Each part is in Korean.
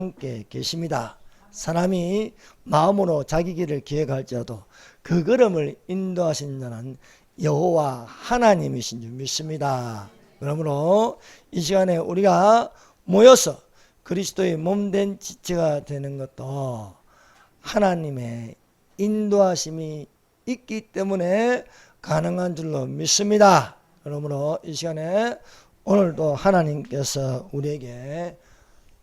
함께 계십니다. 사람이 마음으로 자기 길을 기획할지라도 그 걸음을 인도하신 자는 여호와 하나님이신 줄 믿습니다. 그러므로 이 시간에 우리가 모여서 그리스도의 몸된 지체가 되는 것도 하나님의 인도하심이 있기 때문에 가능한 줄로 믿습니다. 그러므로 이 시간에 오늘도 하나님께서 우리에게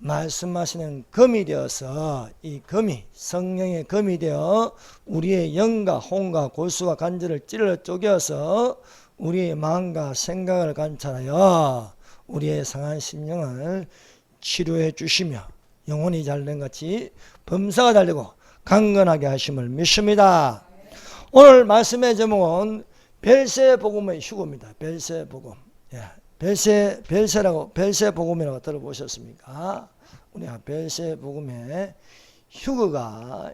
말씀하시는 검이 되어서 이 검이 성령의 검이 되어 우리의 영과 혼과 골수와 관절을 찔러 쪼개어서 우리의 마음과 생각을 관찰하여 우리의 상한 심령을 치료해 주시며 영혼이 잘된 같이 범사가 잘되고 강건하게 하심을 믿습니다. 오늘 말씀의 제목은 벨세복음의 휴거입니다. 벨세복음. 벨세복음이라고 들어보셨습니까? 우리가 벨세복음의 휴거가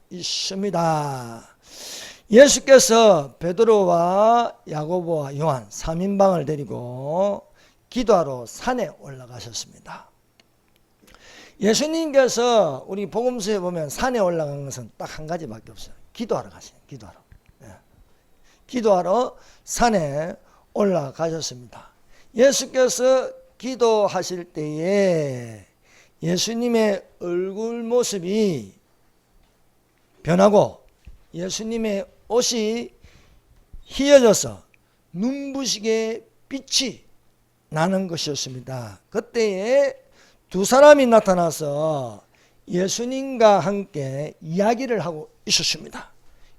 있습니다. 예수께서 베드로와 야고보와 요한 3인방을 데리고 기도하러 산에 올라가셨습니다. 예수님께서 우리 복음서에 보면 산에 올라간 것은 딱 한 가지밖에 없어요. 기도하러 가시는, 기도하러. 기도하러 산에 올라가셨습니다. 예수께서 기도하실 때에 예수님의 얼굴 모습이 변하고 예수님의 옷이 희어져서 눈부시게 빛이 나는 것이었습니다. 그때에 두 사람이 나타나서 예수님과 함께 이야기를 하고 있었습니다.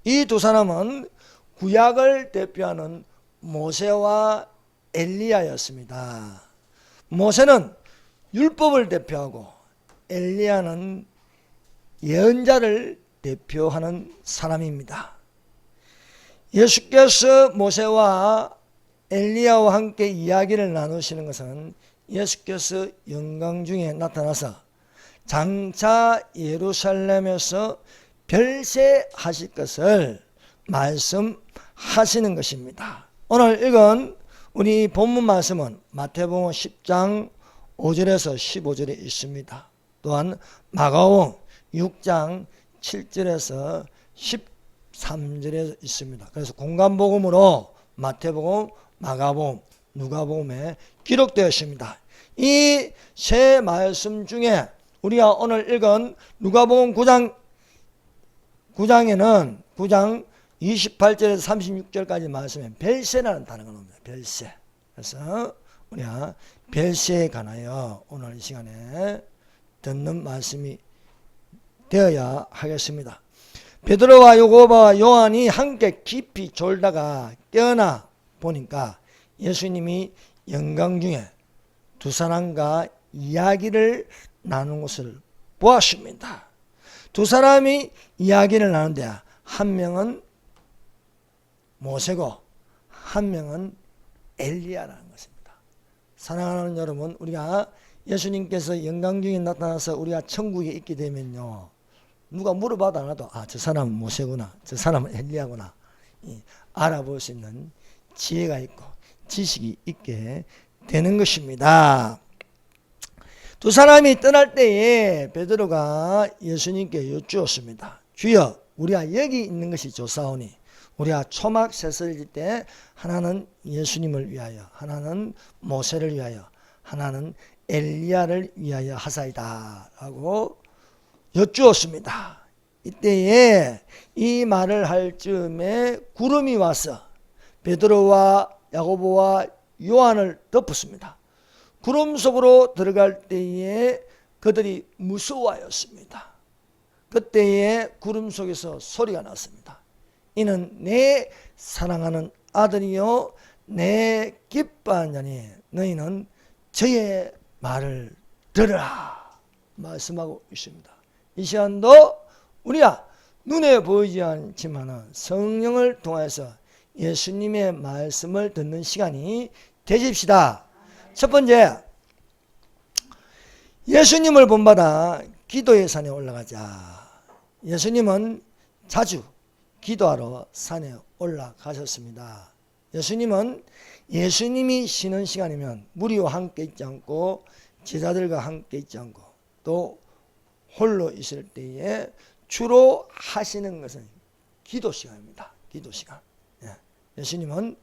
이 두 사람은 구약을 대표하는 모세와 엘리야였습니다. 모세는 율법을 대표하고 엘리야는 예언자를 대표하는 사람입니다. 예수께서 모세와 엘리야와 함께 이야기를 나누시는 것은 예수께서 영광 중에 나타나서 장차 예루살렘에서 별세하실 것을 말씀하시는 것입니다. 오늘 읽은 우리 본문 말씀은 마태복음 10장 5절에서 15절에 있습니다. 또한 마가복음 6장 7절에서 13절에 있습니다. 그래서 공간복음으로 마태복음, 마가복음, 누가복음에 기록되어 있습니다. 이 세 말씀 중에 우리가 오늘 읽은 누가복음 9장에는 9장 28절에서 36절까지 말씀에 벨세라는 단어가 나옵니다. 벨세. 그래서 우리가 벨세에 관하여 오늘 이 시간에 듣는 말씀이 되어야 하겠습니다. 베드로와 야고보와 요한이 함께 깊이 졸다가 깨어나 보니까 예수님이 영광 중에 두 사람과 이야기를 나눈 것을 보았습니다. 두 사람이 이야기를 나누는데 한 명은 모세고 한 명은 엘리야라는 것입니다. 사랑하는 여러분, 우리가 예수님께서 영광 중에 나타나서 우리가 천국에 있게 되면요, 누가 물어봐도 안 와도 저 사람은 모세구나, 저 사람은 엘리야구나 알아볼 수 있는 지혜가 있고 지식이 있게 되는 것입니다. 두 사람이 떠날 때에 베드로가 예수님께 여쭈었습니다. 주여, 우리가 여기 있는 것이 좋사오니 우리가 초막 셋을 질 때 하나는 예수님을 위하여, 하나는 모세를 위하여, 하나는 엘리야를 위하여 하사이다 라고 여쭈었습니다. 이때에 이 말을 할 즈음에 구름이 와서 베드로와 야고보와 요한을 덮었습니다. 구름 속으로 들어갈 때에 그들이 무서워하였습니다. 그때에 구름 속에서 소리가 났습니다. 이는 내 사랑하는 아들이요 내 기뻐하는 자니 너희는 저의 말을 들으라 말씀하고 있습니다. 이 시간도 우리가 눈에 보이지 않지만 성령을 통해서 예수님의 말씀을 듣는 시간이 되십시다. 첫 번째, 예수님을 본받아 기도의 산에 올라가자. 예수님은 자주 기도하러 산에 올라가셨습니다. 예수님은 예수님이 쉬는 시간이면 무리와 함께 있지 않고 제자들과 함께 있지 않고 또 홀로 있을 때에 주로 하시는 것은 기도 시간입니다. 기도 시간. 예수님은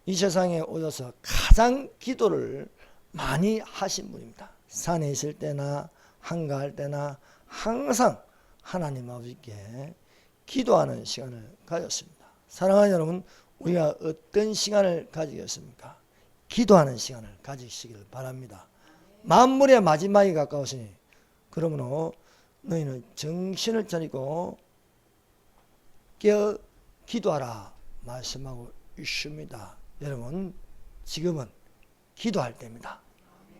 이 세상에 오셔서 가장 기도를 많이 하신 분입니다. 산에 있을 때나 한가할 때나 항상 하나님 아버지께 기도하는 시간을 가졌습니다. 사랑하는 여러분, 우리가 어떤 시간을 가지겠습니까? 기도하는 시간을 가지시기를 바랍니다. 만물의 마지막이 가까우시니 그러므로 너희는 정신을 차리고 깨어 기도하라 말씀하고 있습니다. 여러분, 지금은 기도할 때입니다.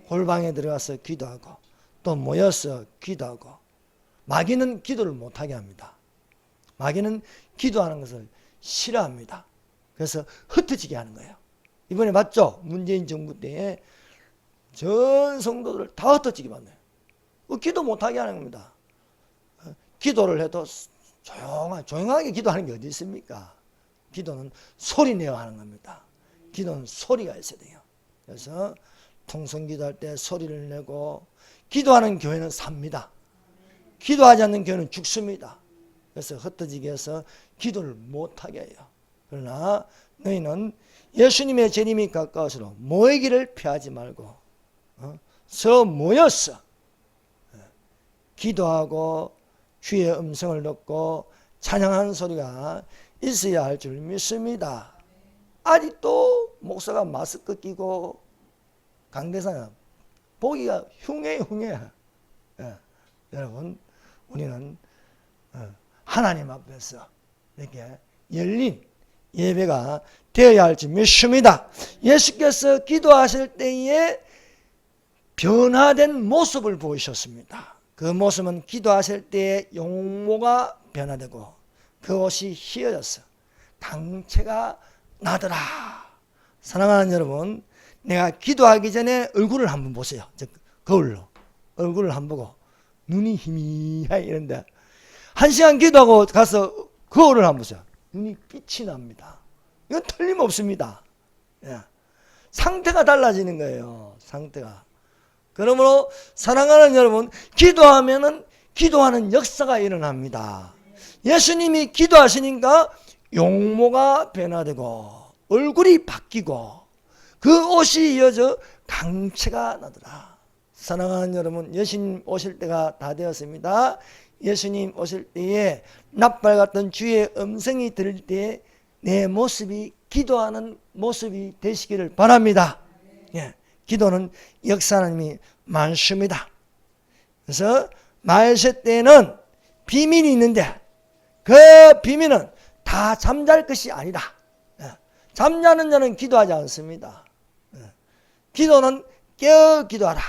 골방에 들어가서 기도하고 또 모여서 기도하고. 마귀는 기도를 못하게 합니다. 마귀는 기도하는 것을 싫어합니다. 그래서 흩어지게 하는 거예요. 이번에 봤죠? 문재인 정부 때에 전 성도들을 다 흩어지게 만나요. 기도 못하게 하는 겁니다. 기도를 해도 조용하게 기도하는 게 어디 있습니까? 기도는 소리 내어 하는 겁니다. 기도는 소리가 있어야 돼요. 그래서 통성기도할 때 소리를 내고, 기도하는 교회는 삽니다. 기도하지 않는 교회는 죽습니다. 그래서 흩어지게 해서 기도를 못하게 해요. 그러나 너희는 예수님의 재림이 가까워서 모이기를 피하지 말고 서로 모여서 기도하고 주의 음성을 듣고 찬양하는 소리가 있어야 할 줄 믿습니다. 아직도 목사가 마스크 끼고 강대상 보기가 흉해. 여러분, 우리는 하나님 앞에서 이렇게 열린 예배가 되어야 할 줄 믿습니다. 예수께서 기도하실 때에 변화된 모습을 보이셨습니다. 그 모습은 기도하실 때에 용모가 변화되고 그 옷이 휘어져서 당체가 나더라. 사랑하는 여러분, 내가 기도하기 전에 얼굴을 한번 보세요. 거울로 얼굴을 한번 보고 눈이 희미해 이런데 1시간 기도하고 가서 거울을 한번 보세요. 눈이 빛이 납니다. 이건 틀림없습니다. 상태가 달라지는 거예요. 상태가. 그러므로 사랑하는 여러분, 기도하면은 기도하는 역사가 일어납니다. 예수님이 기도하시니까 용모가 변화되고 얼굴이 바뀌고 그 옷이 이어져 강체가 나더라. 사랑하는 여러분, 예수님 오실 때가 다 되었습니다. 예수님 오실 때에 낫발 같은 주의 음성이 들릴 때에 내 모습이 기도하는 모습이 되시기를 바랍니다. 기도는 역사하는 힘이 많습니다. 그래서 말세 때는 비밀이 있는데 그 비밀은 다 잠잘 것이 아니다. 잠자는 자는 기도하지 않습니다. 기도는 깨어 기도하라.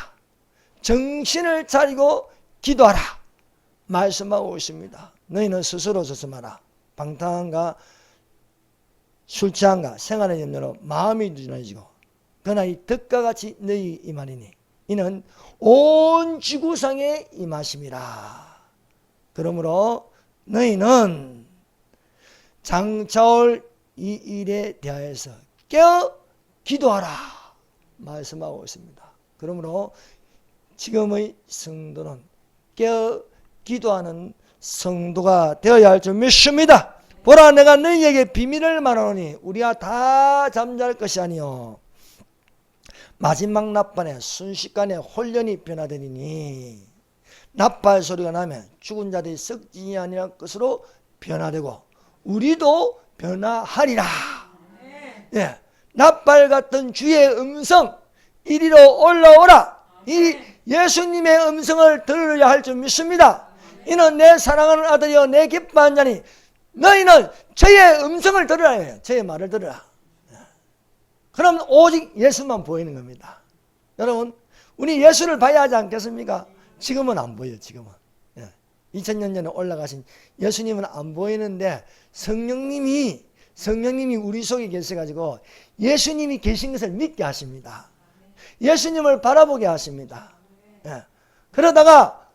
정신을 차리고 기도하라. 말씀하고 있습니다. 너희는 스스로 조심하라. 방탕한가 술 취한가 생활의 염려로 마음이 두둔해지고 그러나 이 덕과 같이 너희 임하리니 이는 온 지구상에 임하심이라. 그러므로 너희는 장차올 이 일에 대하여서 깨어 기도하라 말씀하고 있습니다. 그러므로 지금의 성도는 깨어 기도하는 성도가 되어야 할 줄 믿습니다. 보라, 내가 너희에게 비밀을 말하노니 우리가 다 잠잘 것이 아니요 마지막 납반에 순식간에 혼련이 변화되리니 납발 소리가 나면 죽은 자들이 썩지 아니할 것으로 변화되고 우리도 변화하리라. 납발 같은 주의 음성 이리로 올라오라. 이 예수님의 음성을 들으려 할 줄 믿습니다. 이는 내 사랑하는 아들이여 내 기뻐한 자니 너희는 저의 음성을 들으라 해요. 저의 말을 들으라. 그럼 오직 예수만 보이는 겁니다. 여러분, 우리 예수를 봐야 하지 않겠습니까? 지금은 안 보여요. 지금은 2000년 전에 올라가신 예수님은 안 보이는데 성령님이 우리 속에 계셔가지고 예수님이 계신 것을 믿게 하십니다. 예수님을 바라보게 하십니다. 그러다가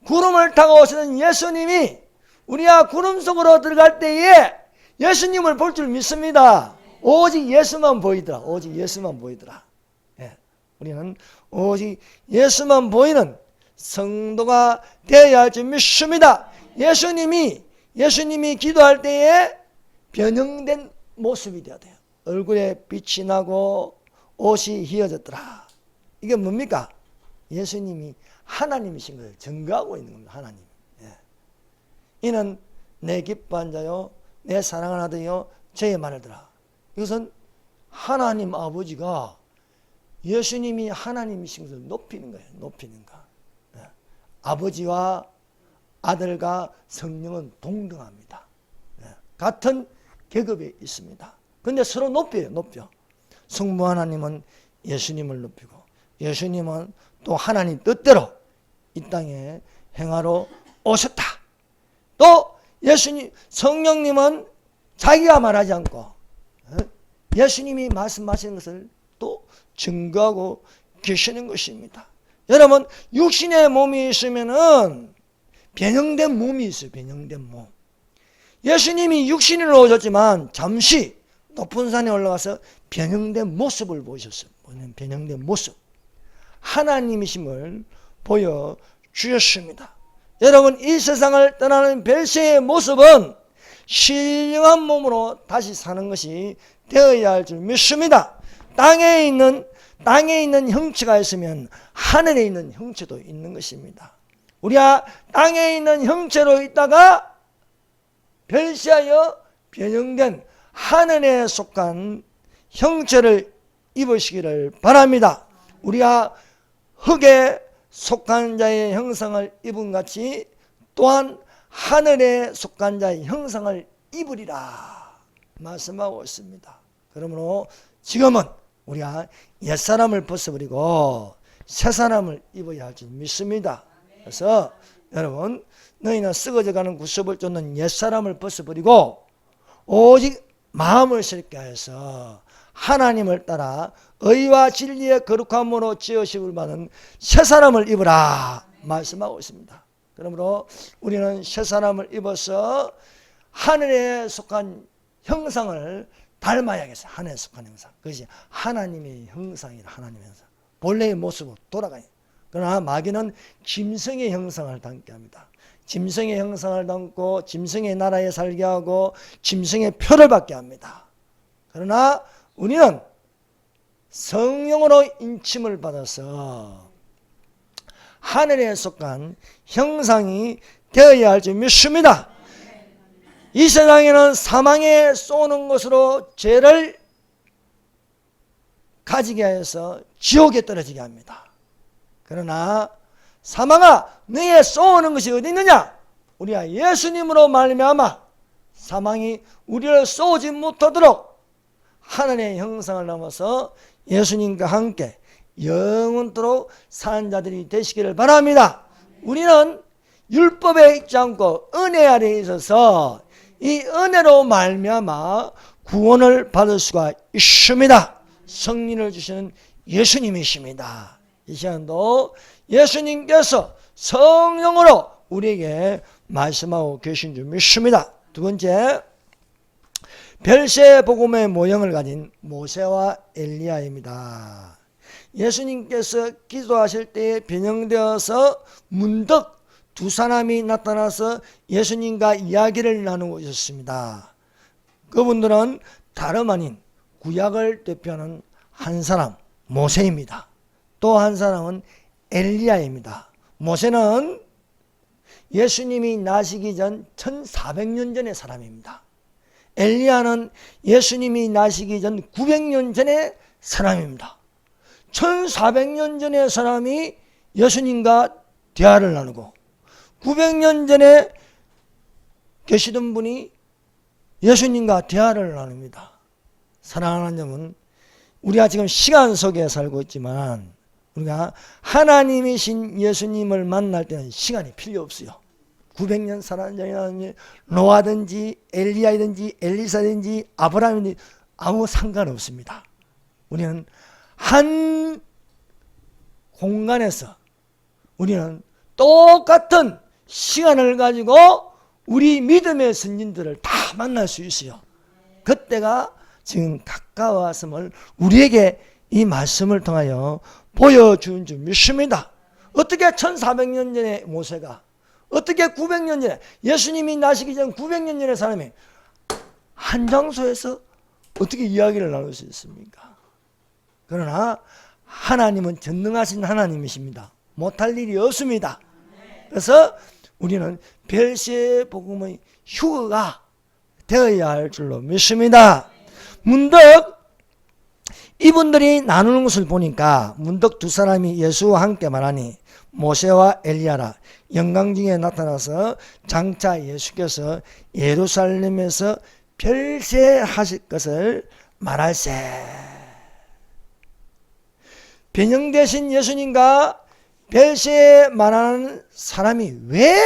구름을 타고 오시는 예수님이 우리가 구름 속으로 들어갈 때에 예수님을 볼 줄 믿습니다. 오직 예수만 보이더라. 오직 예수만 보이더라. 우리는 오직 예수만 보이는 성도가 되어야 할 줄 믿습니다. 예수님이 기도할 때에 변형된 모습이 되어야 돼요. 얼굴에 빛이 나고 옷이 휘어졌더라. 이게 뭡니까? 예수님이 하나님이신 것을 증거하고 있는 겁니다. 하나님. 이는 내 기뻐한 자요 내 사랑하는 아들이요 저의 말을 들어. 이것은 하나님 아버지가 예수님이 하나님이신 것을 높이는 거예요. 높이는 거. 아버지와 아들과 성령은 동등합니다. 같은 계급에 있습니다. 그런데 서로 높여. 성부 하나님은 예수님을 높이고 예수님은 또 하나님 뜻대로 이 땅에 행하러 오셨다. 또 성령님은 자기가 말하지 않고 예수님이 말씀하시는 것을 또 증거하고 계시는 것입니다. 여러분, 육신의 몸이 있으면은 변형된 몸이 있어요. 변형된 몸. 예수님이 육신으로 오셨지만 잠시 높은 산에 올라가서 변형된 모습을 보이셨어요. 변형된 모습. 하나님이심을 보여주셨습니다. 여러분, 이 세상을 떠나는 벨시의 모습은 신령한 몸으로 다시 사는 것이 되어야 할 줄 믿습니다. 땅에 있는 형체가 있으면 하늘에 있는 형체도 있는 것입니다. 우리가 땅에 있는 형체로 있다가 벨시하여 변형된 하늘에 속한 형체를 입으시기를 바랍니다. 우리가 흙에 속한 자의 형상을 입은 같이 또한 하늘에 속한 자의 형상을 입으리라 말씀하고 있습니다. 그러므로 지금은 우리가 옛사람을 벗어버리고 새사람을 입어야 할 줄 믿습니다. 그래서 여러분, 너희는 썩어져가는 구습을 쫓는 옛사람을 벗어버리고 오직 마음을 새롭게 하여서 하나님을 따라 의와 진리의 거룩함으로 지으심을 받은 새사람을 입으라 말씀하고 있습니다. 그러므로 우리는 새사람을 입어서 하늘에 속한 형상을 닮아야겠어요. 하늘에 속한 형상. 그것이 하나님의 형상이라. 하나님의 형상. 본래의 모습으로 돌아가요. 그러나 마귀는 짐승의 형상을 담게 합니다. 짐승의 형상을 담고 짐승의 나라에 살게 하고 짐승의 표를 받게 합니다. 그러나 우리는 성령으로 인침을 받아서 하늘에 속한 형상이 되어야 할 줄 믿습니다. 이 세상에는 사망에 쏘는 것으로 죄를 가지게 해서 지옥에 떨어지게 합니다. 그러나 사망아, 너의 쏘는 것이 어디 있느냐? 우리가 예수님으로 말미암아 사망이 우리를 쏘지 못하도록 하늘의 형상을 넘어서 예수님과 함께 영원토록 사는 자들이 되시기를 바랍니다. 우리는 율법에 있지 않고 은혜 아래에 있어서 이 은혜로 말미암아 구원을 받을 수가 있습니다. 성령을 주시는 예수님이십니다. 이 시간도 예수님께서 성령으로 우리에게 말씀하고 계신 줄 믿습니다. 두 번째, 별세 복음의 모형을 가진 모세와 엘리야입니다. 예수님께서 기도하실 때에 변형되어서 문득 두 사람이 나타나서 예수님과 이야기를 나누고 있었습니다. 그분들은 다름 아닌 구약을 대표하는 한 사람 모세입니다. 또 한 사람은 엘리야입니다. 모세는 예수님이 나시기 전 1400년 전의 사람입니다. 엘리야는 예수님이 나시기 전 900년 전의 사람입니다. 1400년 전의 사람이 예수님과 대화를 나누고 900년 전에 계시던 분이 예수님과 대화를 나눕니다. 사랑하는 여러분, 우리가 지금 시간 속에 살고 있지만 우리가 하나님이신 예수님을 만날 때는 시간이 필요 없어요. 900년 살았느냐, 노아든지 엘리야든지 엘리사든지 아브라함든지 아무 상관없습니다. 우리는 한 공간에서 우리는 똑같은 시간을 가지고 우리 믿음의 선진들을 다 만날 수 있어요. 그때가 지금 가까웠음을 우리에게 이 말씀을 통하여 보여준 줄 믿습니다. 어떻게 1400년 전에 모세가, 어떻게 900년 전에, 예수님이 나시기 전 900년 전의 사람이 한 장소에서 어떻게 이야기를 나눌 수 있습니까? 그러나 하나님은 전능하신 하나님이십니다. 못할 일이 없습니다. 그래서 우리는 별세의 복음의 휴거가 되어야 할 줄로 믿습니다. 문득 이분들이 나누는 것을 보니까 문득 두 사람이 예수와 함께 말하니 모세와 엘리야라 영광 중에 나타나서 장차 예수께서 예루살렘에서 별세하실 것을 말할세. 변형되신 예수님과 별세 말하는 사람이 왜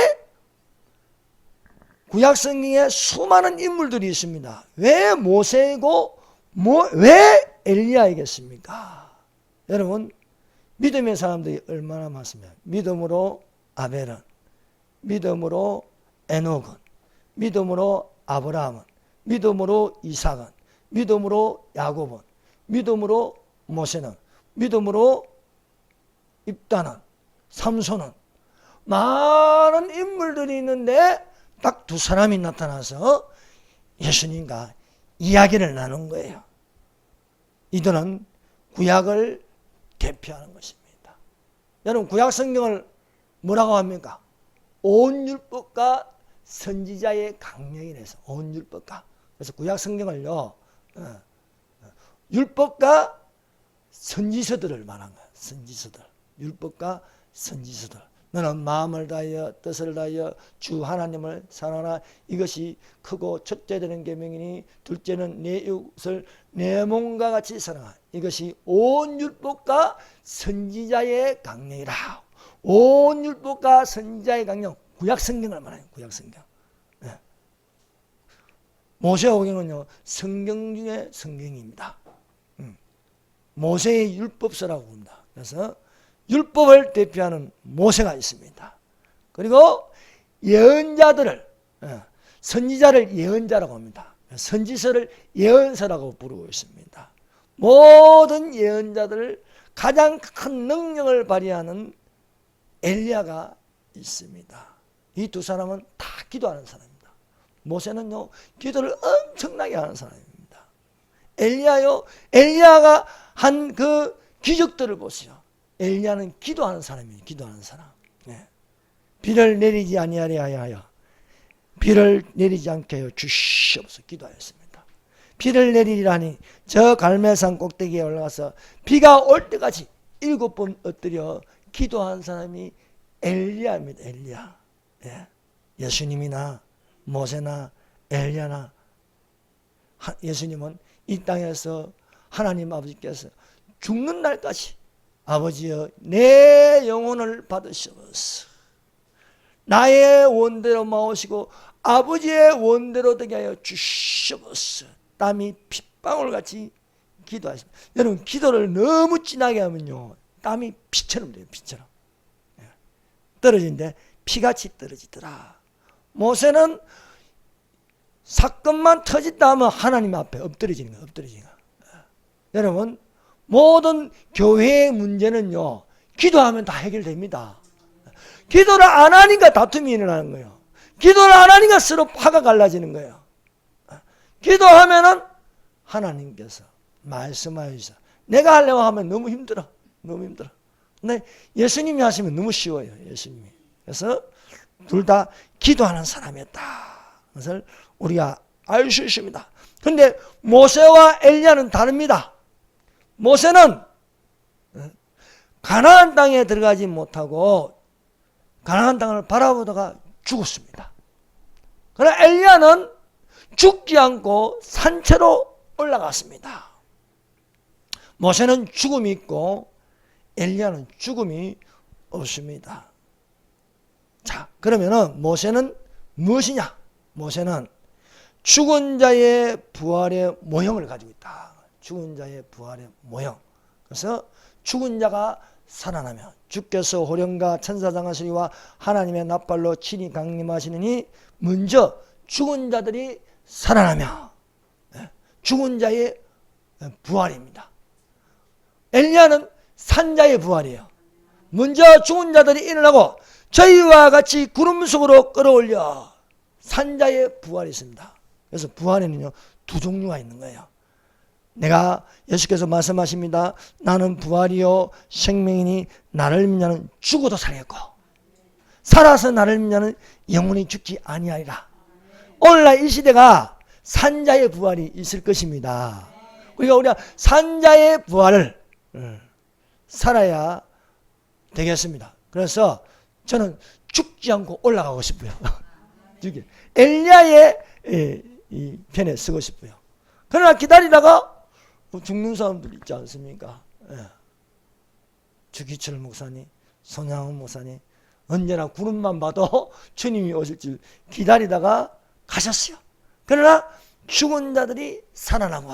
구약성경에 수많은 인물들이 있습니다. 왜 모세이고 왜 엘리야이겠습니까? 여러분, 믿음의 사람들이 얼마나 많습니까? 믿음으로 아벨은, 믿음으로 에녹은, 믿음으로 아브라함은, 믿음으로 이삭은, 믿음으로 야곱은, 믿음으로 모세는, 믿음으로 입다는, 삼손은, 많은 인물들이 있는데 딱 두 사람이 나타나서 예수님과 이야기를 나눈 거예요. 이들은 구약을 대표하는 것입니다. 여러분, 구약 성경을 뭐라고 합니까? 온 율법과 선지자의 강령이라서 온 율법과. 그래서 구약 성경을요, 율법과 선지서들을 말한 거예요. 선지서들, 율법과 선지서들. 너는 마음을 다하여 뜻을 다하여 주 하나님을 사랑하라. 이것이 크고 첫째 되는 계명이니 둘째는 내 이웃을 내 몸과 같이 사랑하라. 이것이 온 율법과 선지자의 강령이라. 온 율법과 선지자의 강령, 구약 성경을 말해요. 구약 성경. 네. 모세오경은요 성경 중에 성경입니다. 모세의 율법서라고 부릅니다. 그래서 율법을 대표하는 모세가 있습니다. 그리고 예언자들을, 선지자를 예언자라고 합니다. 선지서를 예언서라고 부르고 있습니다. 모든 예언자들을 가장 큰 능력을 발휘하는 엘리야가 있습니다. 이 두 사람은 다 기도하는 사람입니다. 모세는요 기도를 엄청나게 하는 사람입니다. 엘리야가 한 그 기적들을 보세요. 엘리야는 기도하는 사람이에요. 기도하는 사람. 네. 비를 내리지 아니하려 하여 비를 내리지 않게 하여 주시옵소서 기도하였습니다. 비를 내리라니 저 갈멜산 꼭대기에 올라가서 비가 올 때까지 7번 엎드려 기도한 사람이 엘리야입니다. 엘리야. 네. 예수님이나 모세나 엘리야나 예수님은 이 땅에서 하나님 아버지께서 죽는 날까지 아버지여 내 영혼을 받으시옵소서. 나의 원대로 마오시고 아버지의 원대로 되게 하여 주시옵소서. 땀이 핏방울같이 기도하십니다. 여러분 기도를 너무 진하게 하면요 땀이 피처럼 돼요. 피처럼 떨어지는데 피같이 떨어지더라. 모세는 사건만 터졌다 하면 하나님 앞에 엎드려지는 거예요. 엎드려지는 거예요. 여러분 모든 교회의 문제는요 기도하면 다 해결됩니다. 기도를 안 하니까 다툼이 일어나는 거예요. 기도를 안 하니까 서로 파가 갈라지는 거예요. 기도하면은 하나님께서 말씀하여 주셔서 내가 하려고 하면 너무 힘들어. 너무 힘들어. 근데 예수님이 하시면 너무 쉬워요. 예수님이. 그래서 둘 다 기도하는 사람이었다. 그것을 우리가 알 수 있습니다. 그런데 모세와 엘리야는 다릅니다. 모세는 가나안 땅에 들어가지 못하고 가나안 땅을 바라보다가 죽었습니다. 그러나 엘리야는 죽지 않고 산채로 올라갔습니다. 모세는 죽음이 있고 엘리야는 죽음이 없습니다. 자, 그러면은 모세는 무엇이냐? 모세는 죽은 자의 부활의 모형을 가지고 있다. 죽은 자의 부활의 모형. 그래서 죽은 자가 살아나며 주께서 호령과 천사장하시리와 하나님의 납발로 친히 강림하시느니 먼저 죽은 자들이 살아나며 죽은 자의 부활입니다. 엘리야는 산자의 부활이에요. 먼저 죽은 자들이 일어나고 저희와 같이 구름 속으로 끌어올려 산자의 부활이 있습니다. 그래서 부활에는요, 두 종류가 있는 거예요. 내가 예수께서 말씀하십니다. 나는 부활이요 생명이니 나를 믿는 자는 죽어도 살겠고 살아서 나를 믿는 자는 영원히 죽지 아니하리라. 오늘날 이 시대가 산자의 부활이 있을 것입니다. 우리가 산자의 부활을 살아야 되겠습니다. 그래서 저는 죽지 않고 올라가고 싶어요. 엘리야의 이 편에 쓰고 싶어요. 그러나 기다리다가 죽는 사람들 있지 않습니까? 주기철 목사님, 손양훈 목사님 언제나 구름만 봐도 주님이 오실 줄 기다리다가 가셨어요. 그러나 죽은 자들이 살아나고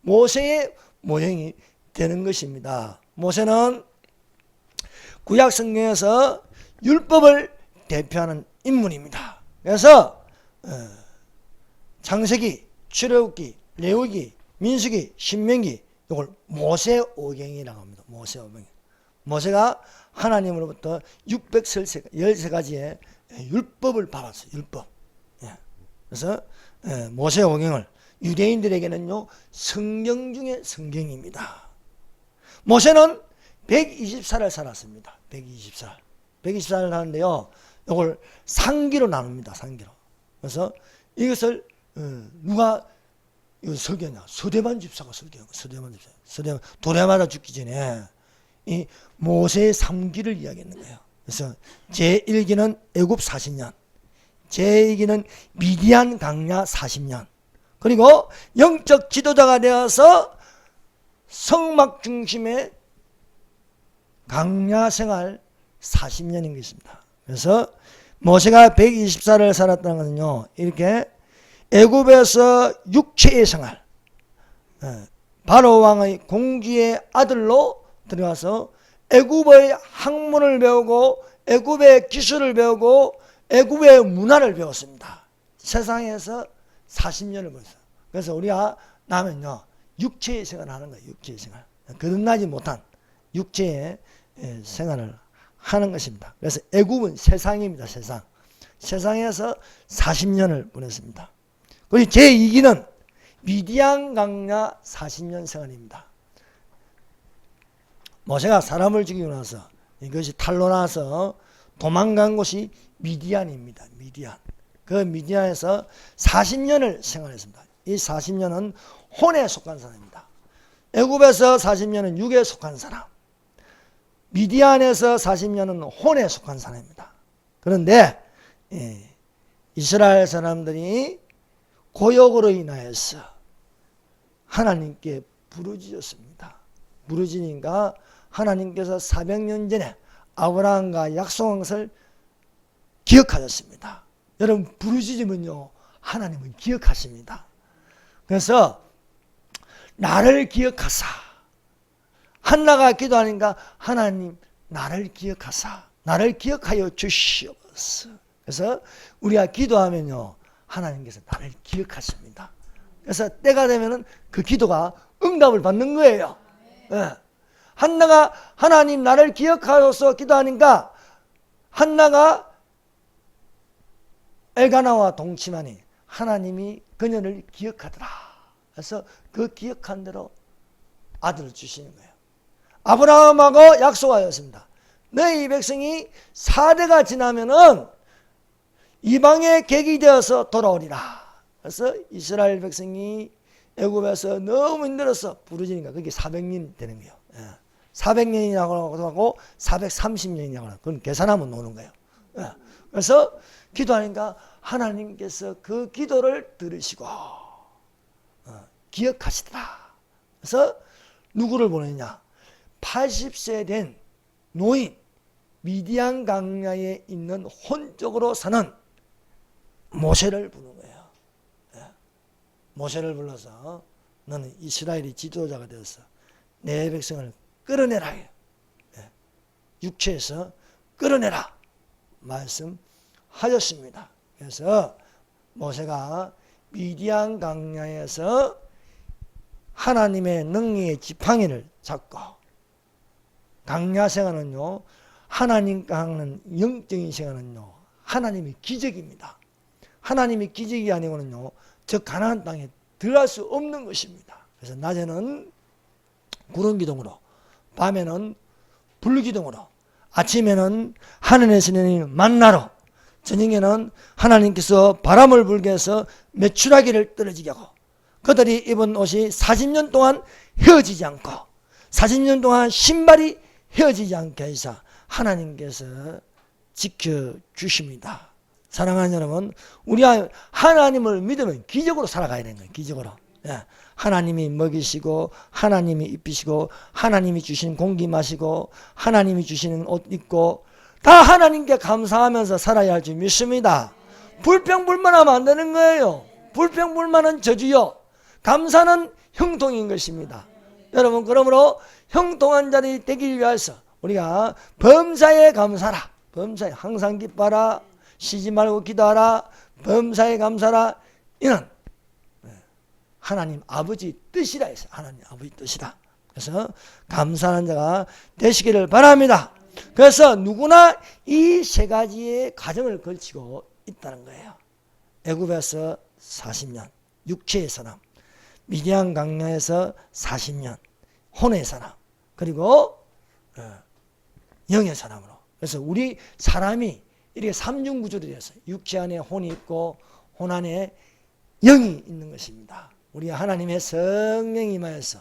모세의 모형이 되는 것입니다. 모세는 구약 성경에서 율법을 대표하는 인물입니다. 그래서 창세기, 출애굽기, 레위기, 민수기, 신명기 이걸 모세오경이라고 합니다. 모세오경. 모세가 하나님으로부터 613가지의 율법을 받았어요. 율법. 그래서 모세오경을 유대인들에게는요 성경 중에 성경입니다. 모세는 120살을 살았습니다. 120살을 하는데요, 이걸 상기로 나눕니다. 상기로. 그래서 이것을 누가 설교냐? 서대만 집사가 설교하고 서대만 도래마다 죽기 전에 이 모세의 3기를 이야기하는 거예요. 그래서 제1기는 애굽 40년, 제2기는 미디안 강야 40년, 그리고 영적 지도자가 되어서 성막 중심의 강야 생활 40년인 것입니다. 그래서 모세가 120살을 살았다는 것은요, 이렇게 애굽에서 육체의 생활, 바로 왕의 공주의 아들로 들어가서 애굽의 학문을 배우고 애굽의 기술을 배우고 애굽의 문화를 배웠습니다. 세상에서 40년을 벌었어요. 그래서 우리가 나면요 육체의 생활을 하는 거예요. 육체의 생활, 거듭나지 못한 육체의 생활을 하는 것입니다. 그래서 애굽은 세상입니다. 세상에서 40년을 보냈습니다. 그리고 제2기는 미디안 강야 40년 생활입니다. 모세가 사람을 죽이고 나서 이것이 탈로 나서 도망간 곳이 미디안입니다. 미디안. 그 미디안에서 40년을 생활했습니다. 이 40년은 혼에 속한 사람입니다. 애굽에서 40년은 육에 속한 사람, 미디안에서 40년은 혼에 속한 사람입니다. 그런데 이스라엘 사람들이 고역으로 인하여서 하나님께 부르짖었습니다. 부르짖으니까 하나님께서 400년 전에 아브라함과 약속한 것을 기억하셨습니다. 여러분, 부르짖으면요 하나님은 기억하십니다. 그래서 나를 기억하사, 한나가 기도하니까 하나님 나를 기억하사, 나를 기억하여 주시옵소서. 그래서 우리가 기도하면요 하나님께서 나를 기억하십니다. 그래서 때가 되면은 그 기도가 응답을 받는 거예요. 한나가 하나님 나를 기억하여서 기도하니까 한나가 엘가나와 동침하니 하나님이 그녀를 기억하더라. 그래서 그 기억한 대로 아들을 주시는 거예요. 아브라함하고 약속하였습니다. 너희 백성이 4대가 지나면은 이방의 객이 되어서 돌아오리라. 그래서 이스라엘 백성이 애굽에서 너무 힘들어서 부르짖으니까 그게 400년 되는 거예요. 400년이라고 하고 430년이라고 하고 그건 계산하면 노는 거예요. 그래서 기도하니까 하나님께서 그 기도를 들으시고 기억하시더라. 그래서 누구를 보내냐? 80세 된 노인, 미디안 강야에 있는 혼적으로 사는 모세를 부르는 거예요. 모세를 불러서 너는 이스라엘의 지도자가 되어서 내 백성을 끌어내라. 육체에서 끌어내라 말씀하셨습니다. 그래서 모세가 미디안 강야에서 하나님의 능력의 지팡이를 잡고 강야 생활은요, 하나님과 하는 영적인 생활은요, 하나님의 기적입니다. 하나님의 기적이 아니고는요, 저 가나안 땅에 들어갈 수 없는 것입니다. 그래서 낮에는 구름 기둥으로, 밤에는 불 기둥으로, 아침에는 하늘에서 내리는 만나로, 저녁에는 하나님께서 바람을 불게 해서 메추라기를 떨어지게 하고, 그들이 입은 옷이 40년 동안 헤어지지 않고 40년 동안 신발이 헤어지지 않게 하사 하나님께서 지켜주십니다. 사랑하는 여러분, 우리 하나님을 믿으면 기적으로 살아가야 되는 거예요. 기적으로. 예. 하나님이 먹이시고 하나님이 입히시고 하나님이 주시는 공기 마시고 하나님이 주시는 옷 입고 다 하나님께 감사하면서 살아야 할 줄 믿습니다. 불평불만하면 안 되는 거예요. 불평불만은 저주요, 감사는 형통인 것입니다. 여러분, 그러므로 형통한 자들이 되기 위해서 우리가 범사에 감사라, 범사에 항상 기뻐하라, 쉬지 말고 기도하라, 범사에 감사라, 이는 하나님 아버지 뜻이라 해서 하나님 아버지 뜻이다. 그래서 감사하는 자가 되시기를 바랍니다. 그래서 누구나 이 세 가지의 과정을 걸치고 있다는 거예요. 애굽에서 40년 육체의 사람, 미디안 강야에서 40년 혼의 사람, 그리고 영의 사람으로. 그래서 우리 사람이 이렇게 삼중구조로 되었어요. 육체 안에 혼이 있고 혼 안에 영이 있는 것입니다. 우리 하나님의 성령이 임하여서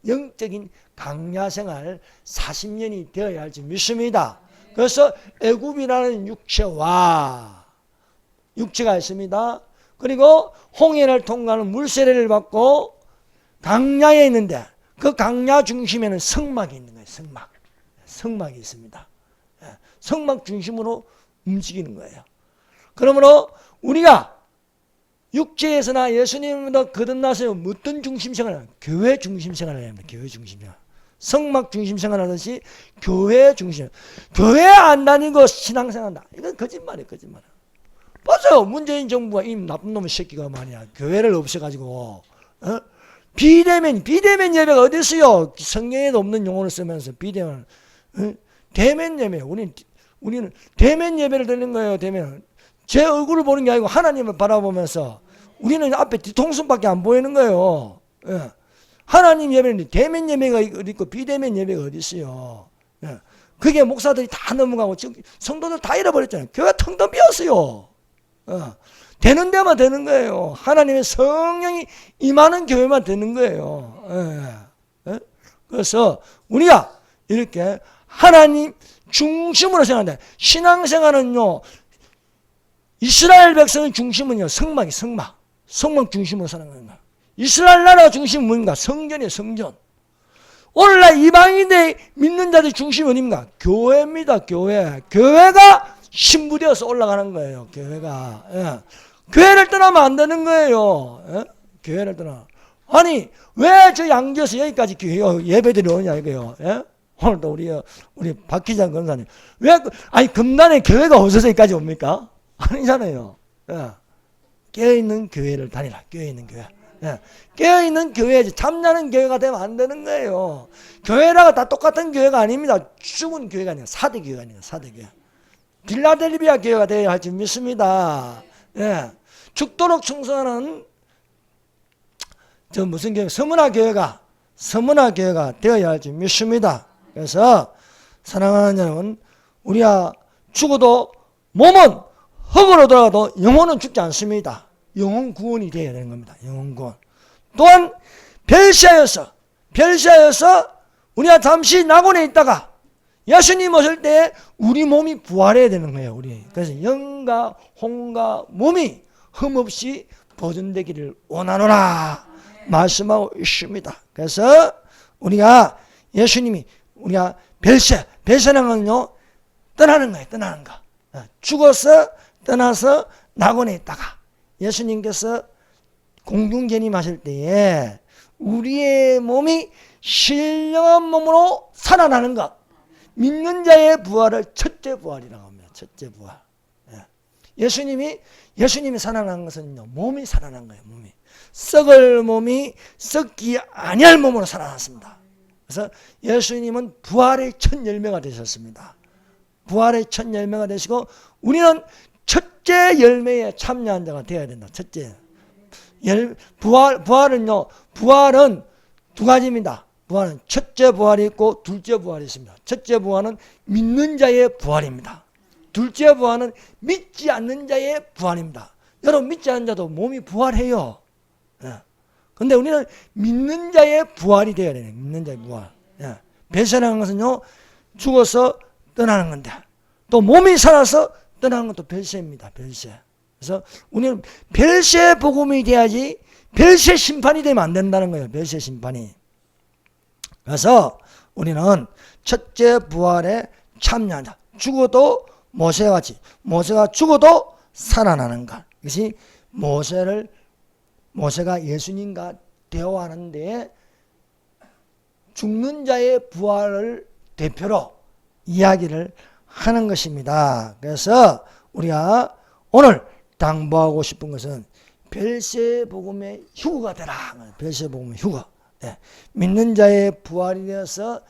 영적인 강야생활 40년이 되어야 할 줄 믿습니다. 그래서 애굽이라는 육체가 있습니다. 그리고 홍해를 통과하는 물세례를 받고 강야에 있는데 그 강야 중심에는 성막이 있는 거예요. 성막이 있습니다. 성막 중심으로 움직이는 거예요. 그러므로 우리가 육체에서나 예수님보다 거듭나서 어떤 중심생활을, 교회 중심생활을 합니다. 교회 중심생활. 성막 중심생활 하듯이 교회 중심. 교회 안 다니고 신앙생활한다. 이건 거짓말이에요. 거짓말. 맞아요. 문재인 정부가 이 나쁜 놈의 새끼가 말이야, 교회를 없애가지고 비대면 예배가 어디 있어요? 성경에도 없는 용어를 쓰면서 비대면, 대면 예배. 우리는 대면 예배를 드리는 거예요. 대면. 제 얼굴을 보는 게 아니고 하나님을 바라보면서 우리는 앞에 뒤통수밖에 안 보이는 거예요. 예. 하나님 예배는 대면 예배가 어디 있고 비대면 예배가 어디 있어요? 예. 그게 목사들이 다 넘어가고 지금 성도들 다 잃어버렸잖아요. 교회가 텅텅 비었어요. 되는 데만 되는 거예요. 하나님의 성령이 임하는 교회만 되는 거예요. 예. 예? 그래서 우리가 이렇게 하나님 중심으로 생각한다. 신앙생활은요, 이스라엘 백성의 중심은요, 성막 중심으로 살아가는 거야. 이스라엘 나라 중심은 뭔가? 성전이에요, 성전. 오늘날 이방인의 믿는 자들 중심은 어디입니까? 교회입니다, 교회. 교회가 신부되어서 올라가는 거예요, 교회가. 예. 교회를 떠나면 안 되는 거예요. 예? 교회를 떠나. 아니, 왜 저 양지에서 여기까지 예배들이 오냐, 이거요. 예? 오늘도 우리 박기장 권사님. 금단에 교회가 없어서 여기까지 옵니까? 아니잖아요. 예. 깨어있는 교회를 다니라. 깨어있는 교회. 예. 깨어있는 교회지. 잠자는 교회가 되면 안 되는 거예요. 교회라고 다 똑같은 교회가 아닙니다. 죽은 교회가 아니라 사대 교회가 아니라 사대 교회. 빌라델비아 교회가 되어야 할 줄 믿습니다. 예. 죽도록 충성하는 무슨 교회? 서문화 교회가 되어야 할 줄 믿습니다. 그래서 사랑하는 여러분, 우리가 죽어도 몸은 흙으로 돌아가도 영혼은 죽지 않습니다. 영혼 구원이 되어야 되는 겁니다. 영혼 구원. 또한 벨시아에서 우리가 잠시 낙원에 있다가 예수님 오실 때 우리 몸이 부활해야 되는 거예요. 그래서 영과 혼과 몸이 흠없이 보존되기를 원하노라 말씀하고 있습니다. 그래서 우리가 벨시아는요, 떠나는 거예요. 떠나는 거. 죽어서 떠나서 낙원에 있다가 예수님께서 공중재림하실 때에 우리의 몸이 신령한 몸으로 살아나는 것, 믿는 자의 부활을 첫째 부활이라고 합니다. 첫째 부활. 예수님이 살아난 것은요, 몸이 살아난 거예요. 몸이 썩을 몸이 썩기 아니할 몸으로 살아났습니다. 그래서 예수님은 부활의 첫 열매가 되셨습니다. 부활의 첫 열매가 되시고 우리는 첫째 열매에 참여한 자가 되어야 된다. 첫째. 부활은요, 부활은 두 가지입니다. 부활은 첫째 부활이 있고 둘째 부활이 있습니다. 첫째 부활은 믿는 자의 부활입니다. 둘째 부활은 믿지 않는 자의 부활입니다. 여러분 믿지 않는 자도 몸이 부활해요. 그런데 우리는 믿는 자의 부활이 되어야 돼요. 믿는 자의 부활. 배세라는 것은요, 죽어서 떠나는 건데 또 몸이 살아서 떠나는 것도 별세입니다. 별세. 그래서 우리는 별세 복음이 돼야지 별세 심판이 되면 안 된다는 거예요. 별세 심판이. 그래서 우리는 첫째 부활에 참여한다. 죽어도 모세와 같이, 모세가 죽어도 살아나는 것. 이것이 모세가 예수님과 대화하는 데에 죽는 자의 부활을 대표로 이야기를 하는 것입니다. 그래서 우리가 오늘 당부하고 싶은 것은 별세 복음의 휴거가 되라. 별세 복음의 휴거. 믿는 자의 부활이 되어서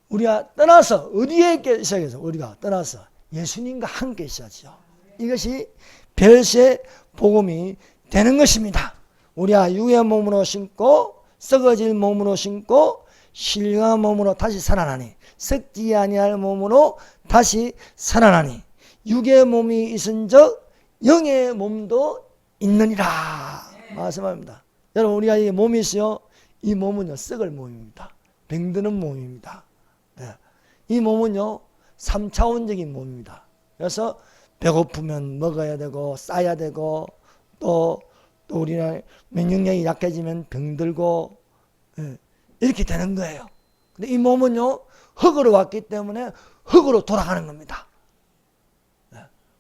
우리가 떠나서 어디에 있어야 해서 우리가 떠나서 예수님과 함께 있어야죠. 이것이 별세 복음이 되는 것입니다. 우리가 육의 몸으로 신고 썩어질 몸으로 신고 신령한 몸으로 다시 살아나니 썩지 아니할 몸으로 다시 살아나니 육의 몸이 있은즉 영의 몸도 있느니라 말씀합니다. 여러분 우리가 이 몸이 있어요. 이 몸은요 썩을 몸입니다. 병드는 몸입니다. 이 몸은요 3차원적인 몸입니다. 그래서 배고프면 먹어야 되고 싸야 되고 또 우리는 면역력이 약해지면 병들고 이렇게 되는 거예요. 근데 이 몸은요 흙으로 왔기 때문에 흙으로 돌아가는 겁니다.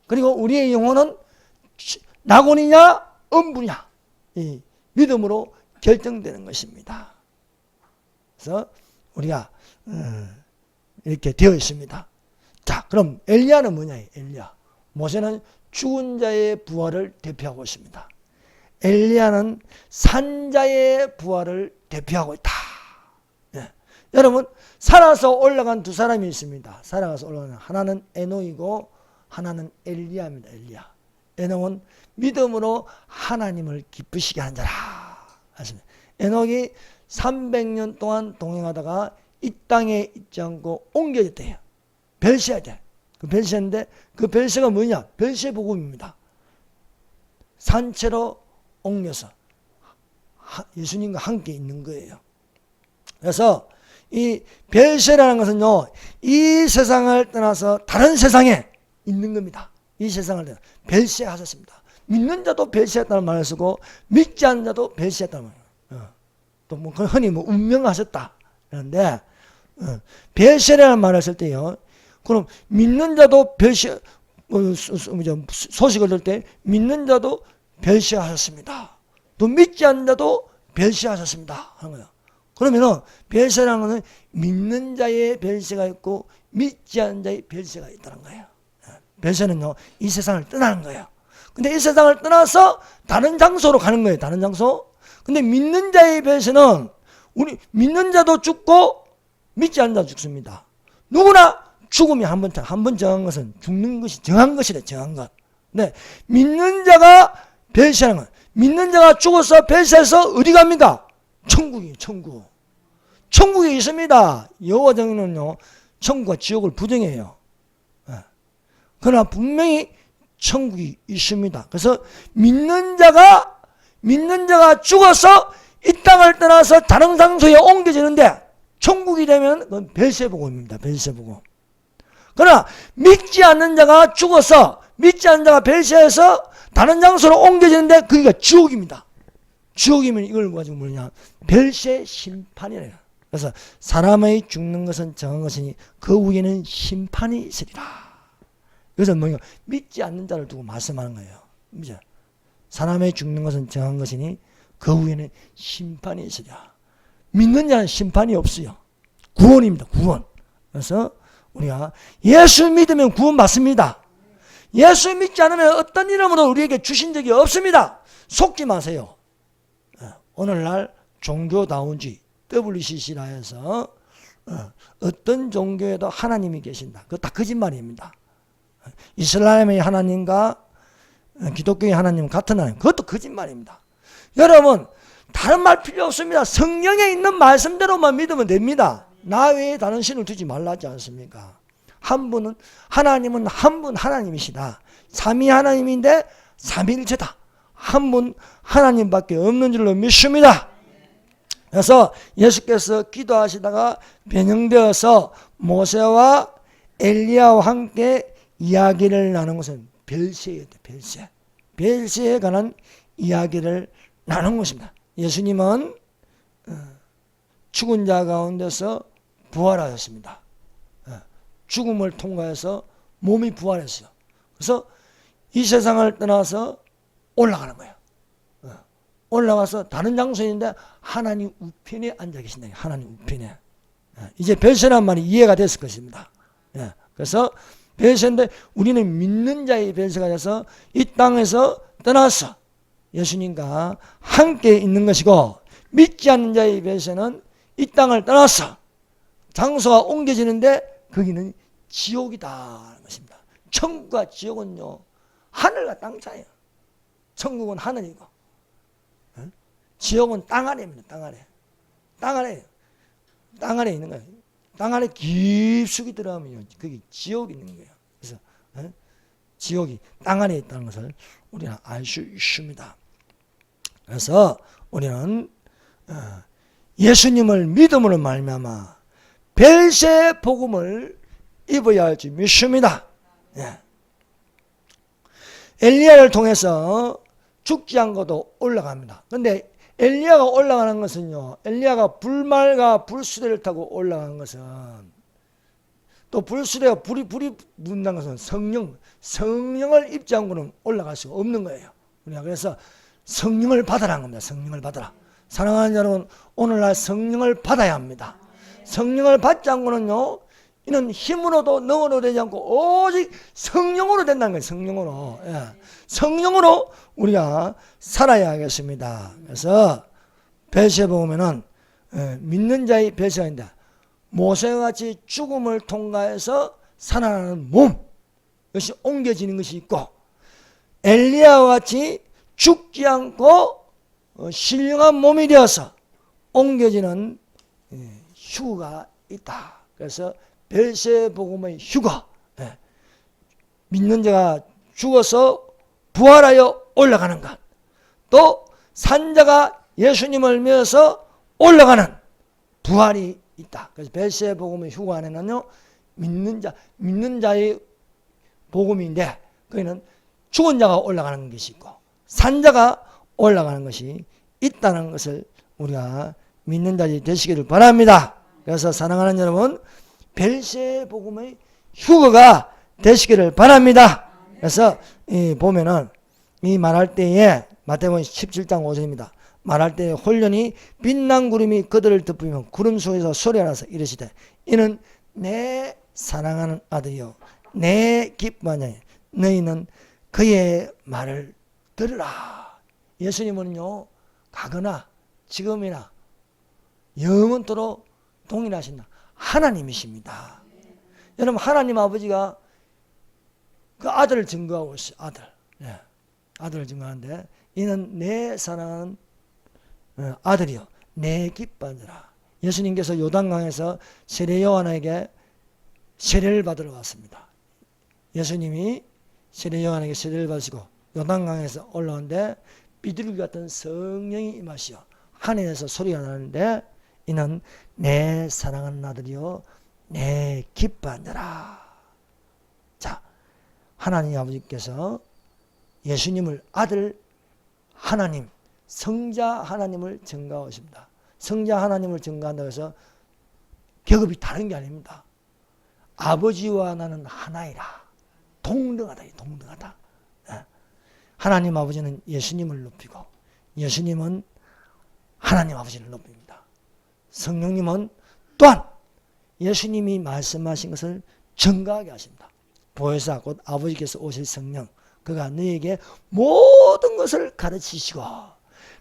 그리고 우리의 영혼은 낙원이냐 음부냐 이 믿음으로 결정되는 것입니다. 그래서 우리가 이렇게 되어 있습니다. 자, 그럼 엘리야는 뭐냐? 엘리야. 모세는 죽은 자의 부활을 대표하고 있습니다. 엘리야는 산자의 부활을 대표하고 있다. 여러분 살아서 올라간 두 사람이 있습니다. 살아가서 올라간 하나는 에녹이고 하나는 엘리야입니다. 엘리야. 에녹은 믿음으로 하나님을 기쁘시게 한 자라. 에녹이 300년 동안 동행하다가 이 땅에 있지 않고 옮겨졌대요. 별세하대. 그 별세인데 그 별세가 뭐냐? 별세 복음입니다. 산채로 옮겨서 예수님과 함께 있는 거예요. 그래서 이 별세라는 것은요, 이 세상을 떠나서 다른 세상에 있는 겁니다. 이 세상을 떠나서 별세하셨습니다. 믿는 자도 별세했다는 말을 쓰고 믿지 않는 자도 별세했다는 말이에요. 또 뭐 흔히 뭐 운명하셨다 그런데 별세라는 말을 쓸 때요. 그럼 믿는 자도 별세 소식을 들 때 믿는 자도 별세하셨습니다. 또 믿지 않는 자도 별세하셨습니다 하는 거예요. 그러면은 별세라는 것은 믿는 자의 별세가 있고 믿지 않는 자의 별세가 있다는 거예요. 별세는요 이 세상을 떠나는 거예요. 근데 이 세상을 떠나서 다른 장소로 가는 거예요. 다른 장소. 근데 믿는 자의 별세는 우리 믿는 자도 죽고 믿지 않는 자도 죽습니다. 누구나 죽음이 한 번 정한 것은 죽는 것이 정한 것이래. 정한 것. 네, 믿는 자가 별세하는 것. 믿는 자가 죽어서 별세해서 어디 갑니까? 천국이에요. 천국. 천국에 있습니다. 여호와 정의는요 천국과 지옥을 부정해요. 그러나 분명히 천국이 있습니다. 그래서 믿는 자가 죽어서 이 땅을 떠나서 다른 장소에 옮겨지는데 천국이 되면 그건 별세복음입니다. 별세복음. 그러나 믿지 않는 자가 죽어서 믿지 않는 자가 별세해서 다른 장소로 옮겨지는데 그게 지옥입니다. 지옥이면 이걸 가지고 뭐냐? 별세 심판이래요. 그래서 사람의 죽는 것은 정한 것이니 그 후에는 심판이 있으리라. 그래서 뭐냐? 믿지 않는 자를 두고 말씀하는 거예요. 그죠? 사람의 죽는 것은 정한 것이니 그 후에는 심판이 있으리라. 믿는 자는 심판이 없어요. 구원입니다. 구원. 그래서 우리가 예수 믿으면 구원 받습니다. 예수 믿지 않으면 어떤 이름으로 우리에게 주신 적이 없습니다. 속지 마세요. 오늘날 종교다운지 WCC라 해서 어떤 종교에도 하나님이 계신다. 그거 다 거짓말입니다. 이슬람의 하나님과 기독교의 하나님은 같은 하나님. 그것도 거짓말입니다. 여러분 다른 말 필요 없습니다. 성경에 있는 말씀대로만 믿으면 됩니다. 나 외에 다른 신을 두지 말라지 않습니까? 하나님은 한 분 하나님이시다. 삼위 하나님인데 삼위일체다. 한 분 하나님밖에 없는 줄로 믿습니다. 그래서 예수께서 기도하시다가 변형되어서 모세와 엘리야와 함께 이야기를 나눈 것은 별세예요. 별세에 관한 이야기를 나눈 것입니다. 예수님은 죽은 자 가운데서 부활하셨습니다. 죽음을 통과해서 몸이 부활했어요. 그래서 이 세상을 떠나서 올라가는 거예요. 올라가서 다른 장소인데 하나님 우편에 앉아 계신다. 하나님 우편에. 이제 별세란 말이 이해가 됐을 것입니다. 그래서 별세인데 우리는 믿는 자의 별세가 돼서 이 땅에서 떠나서 예수님과 함께 있는 것이고, 믿지 않는 자의 별세는 이 땅을 떠나서 장소가 옮겨지는데 거기는 지옥이다 하는 것입니다. 천국과 지옥은요 하늘과 땅 차이에요. 천국은 하늘이고 지옥은 땅 아래입니다. 땅 아래 있는 거예요. 땅 안에 깊숙이 들어가면요 거기 지옥이 있는 거예요. 그래서 지옥이 땅 안에 있다는 것을 우리는 알 수 있습니다. 그래서 우리는 예수님을 믿음으로 말미암아 별세 복음을 입어야 할 줄 믿습니다. 엘리야를 통해서 죽지 않고도 올라갑니다. 그런데 엘리야가 올라가는 것은요, 엘리야가 불말과 불수레를 타고 올라가는 것은, 또 불수레가 불이 붙는 것은 성령을 입지 않고는 올라갈 수가 없는 거예요. 우리가 그래서 성령을 받으라는 겁니다. 성령을 받으라. 사랑하는 여러분, 오늘날 성령을 받아야 합니다. 성령을 받지 않고는요, 이는 힘으로도 능으로 되지 않고 오직 성령으로 된다는 거예요. 성령으로. 성령으로 우리가 살아야 하겠습니다. 그래서 별세 보면은 믿는 자의 별세가 있다. 모세와 같이 죽음을 통과해서 살아나는 몸, 이것이 옮겨지는 것이 있고, 엘리야와 같이 죽지 않고 신령한 몸이 되어서 옮겨지는 휴가 있다. 그래서 별세 복음의 휴가, 믿는 자가 죽어서 부활하여 올라가는 것, 또 산자가 예수님을 믿어서 올라가는 부활이 있다. 그래서 별세 복음의 휴가 안에는요 믿는 자의 복음인데 거기는 죽은 자가 올라가는 것이 있고 산자가 올라가는 것이 있다는 것을 우리가 믿는 자들이 되시기를 바랍니다. 그래서 사랑하는 여러분, 별세 복음의 휴거가 되시기를 바랍니다. 그래서 보면은 이 말할 때에 마태복음 17장 5절입니다. 말할 때에 홀련히 빛난 구름이 그들을 덮으며 구름 속에서 소리가 나서 이르시되 이는 내 사랑하는 아들이요 내 기뻐하는 자니 너희는 그의 말을 들으라. 예수님은요 가거나 지금이나 영원토록 동일하신다. 하나님이십니다. 여러분, 하나님 아버지가 그 아들을 증거하고 있어요. 아들을 증거하는데 이는 내 사랑하는 아들이요 내 기뻐하느라. 예수님께서 요단강에서 세례 요한에게 세례를 받으러 왔습니다. 예수님이 세례 요한에게 세례를 받으시고 요단강에서 올라오는데 비둘기 같은 성령이 임하시어 하늘에서 소리가 나는데 이는 내 사랑하는 아들이요 내 기뻐하느라. 자, 하나님 아버지께서 예수님을 아들 하나님, 성자 하나님을 증거하십니다. 성자 하나님을 증거한다고 해서 계급이 다른 게 아닙니다. 아버지와 나는 하나이라. 동등하다. 동등하다. 하나님 아버지는 예수님을 높이고 예수님은 하나님 아버지를 높입니다. 성령님은 또한 예수님이 말씀하신 것을 증거하게 하십니다. 보혜사 곧 아버지께서 오실 성령, 그가 너희에게 모든 것을 가르치시고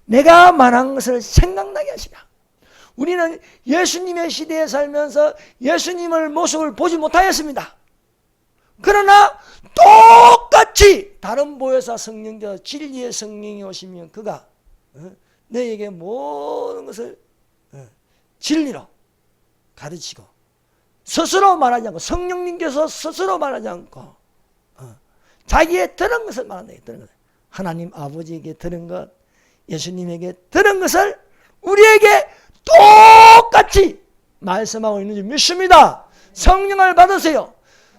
내가 말한 것을 생각나게 하시라. 우리는 예수님의 시대에 살면서 예수님의 모습을 보지 못하였습니다. 그러나 똑같이 다른 보혜사 성령자 진리의 성령이 오시면 그가 너에게 모든 것을 진리로 가르치고 스스로 말하지 않고 성령님께서 스스로 말하지 않고 자기의 들은 것을 말한다. 들은 것. 하나님 아버지에게 들은 것, 예수님에게 들은 것을 우리에게 똑같이 말씀하고 있는지 믿습니다. 성령을 받으세요.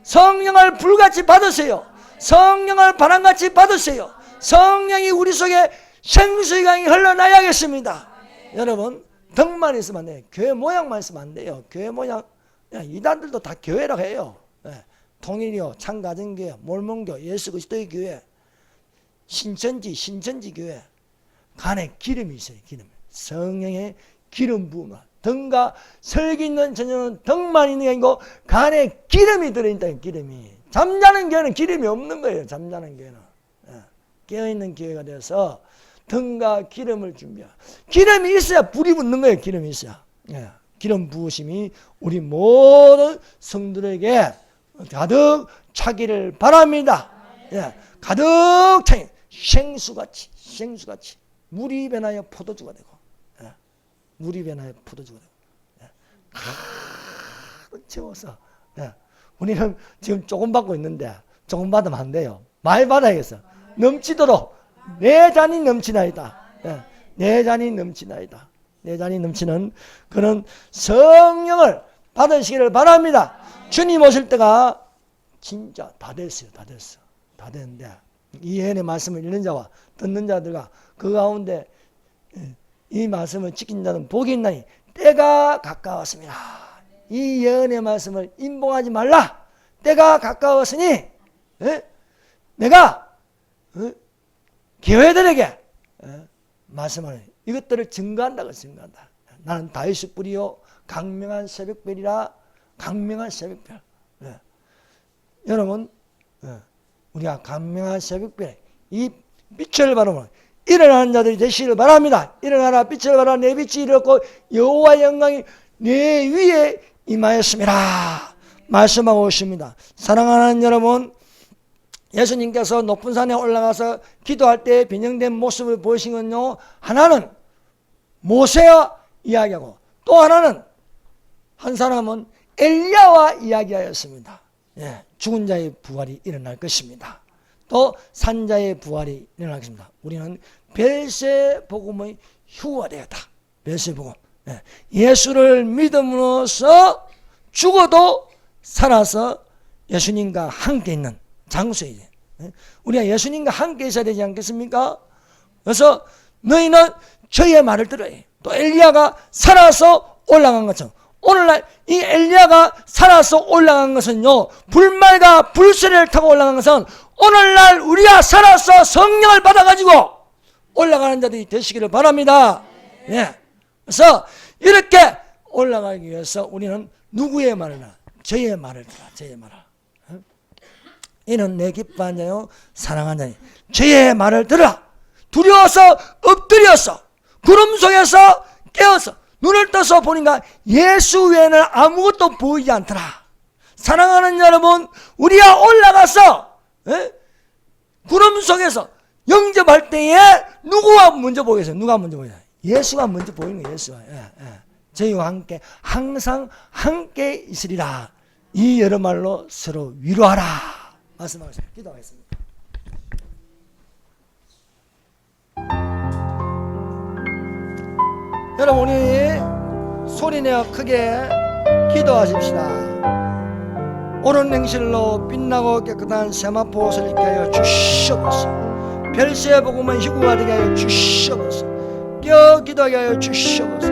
성령을 불같이 받으세요. 성령을 바람같이 받으세요. 성령이 우리 속에 생수의 강이 흘러나야겠습니다. 여러분 덕만 있으면 안 돼요. 교회 모양만 있으면 안 돼요. 교회 모양 이단들도 다 교회라고 해요. 통일교, 창가정교회, 몰몬교, 예수 그리스도의 교회, 신천지 교회. 간에 기름이 있어요. 기름. 성령의 기름 부음을. 등과 설기 있는 전혀는 덕만 있는 게 아니고 간에 기름이 들어있다. 기름이. 잠자는 교회는 기름이 없는 거예요. 잠자는 교회는. 깨어있는 교회가 되어서 등과 기름을 준비하고. 기름이 있어야 불이 붙는 거예요. 기름이 있어야. 기름 부으심이 우리 모든 성도들에게 가득 차기를 바랍니다. 가득 차기. 생수같이 물이 변하여 포도주가 되고 물이 변하여 포도주가 되고 가득 채워서 우리는 지금 조금 받고 있는데 조금 받으면 안 돼요. 많이 받아야겠어. 넘치도록 내 잔이 넘치나이다. 내 잔이 넘치나이다. 내 잔이 넘치는 그런 성령을 받으시기를 바랍니다. 주님 오실 때가 진짜 다 됐어요. 다 됐어. 다 됐는데 이 예언의 말씀을 읽는 자와 듣는 자들과 그 가운데 이 말씀을 지킨 자는 복이 있나니 때가 가까웠습니다. 이 예언의 말씀을 임봉하지 말라. 때가 가까웠으니 내가 교회들에게 말씀하는 이것들을 증거한다고 증거한다. 나는 다윗의 뿌리요 강명한 새벽별이라. 강명한 새벽별. 여러분 우리가 강명한 새벽별 이 빛을 바라보면 일어나는 자들이 되시기를 바랍니다. 일어나라 빛을 발하라. 내 빛이 이르렀고 여호와의 영광이 내 위에 임하였습니다. 말씀하고 있습니다. 사랑하는 여러분, 예수님께서 높은 산에 올라가서 기도할 때 변형된 모습을 보이신 건요, 하나는 모세와 이야기하고 또 하나는 한 사람은 엘리야와 이야기하였습니다. 죽은 자의 부활이 일어날 것입니다. 또 산자의 부활이 일어날 것입니다. 우리는 벨세 복음의 휴가 되었다. 벨세 복음. 예수를 믿음으로써 죽어도 살아서 예수님과 함께 있는 장소에 우리가 예수님과 함께 있어야 되지 않겠습니까? 그래서 너희는 저의 말을 들어야 해. 또 엘리야가 살아서 올라간 것처럼 오늘날 이 엘리야가 살아서 올라간 것은요, 불말과 불세를 타고 올라간 것은 오늘날 우리가 살아서 성령을 받아가지고 올라가는 자들이 되시기를 바랍니다. 그래서 이렇게 올라가기 위해서 우리는 누구의 말을 들어? 저의 말을 들어. 저의 말을. 이는 내 기뻐한 자요 사랑한 자니 저의 말을 들어. 두려워서 엎드려서 구름 속에서 깨어서 눈을 떠서 보니까 예수 외에는 아무것도 보이지 않더라. 사랑하는 여러분, 우리가 올라가서 구름 속에서 영접할 때에 누구가 먼저 보이겠어요? 누가 먼저 보이겠어요? 예수가 먼저 보이는 거예요. 예수가. 저희와 함께 항상 함께 있으리라. 이 여러 말로 서로 위로하라 말씀하겠습니다. 기도하겠습니다. 여러분, 우리 소리내어 크게 기도하십시다. 오른 행실로 빛나고 깨끗한 세마포 옷을 입게 하여 주시옵소서. 별세의 복음은 희구가 되게 하여 주시옵소서. 깨어 기도하게 하여 주시옵소서.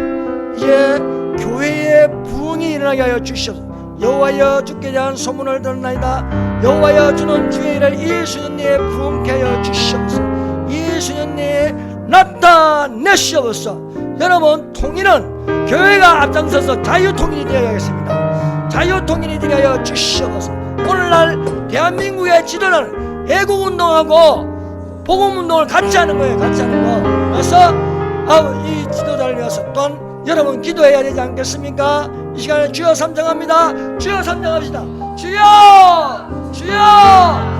이제 교회의 부흥이 일어나게 하여 주시옵소서. 여호와여 주께 대한 소문을 들었나이다. 여호와여 주는 주의 일을 이 수년 내에 부흥케 하여 주시옵소서. 이 수년 내에 나타내시옵소서. 여러분, 통일은 교회가 앞장서서 자유통일이 되어야겠습니다. 자유통일이 되게 하여 주시옵소서. 오늘날 대한민국의 지도는 애국운동하고 복음운동을 같이 하는 거예요. 같이 하는 거. 그래서 이 지도자를 위해서 또한 여러분 기도해야 되지 않겠습니까? 이 시간에 주여 삼정합니다. 주여 삼정합시다. 주여 주여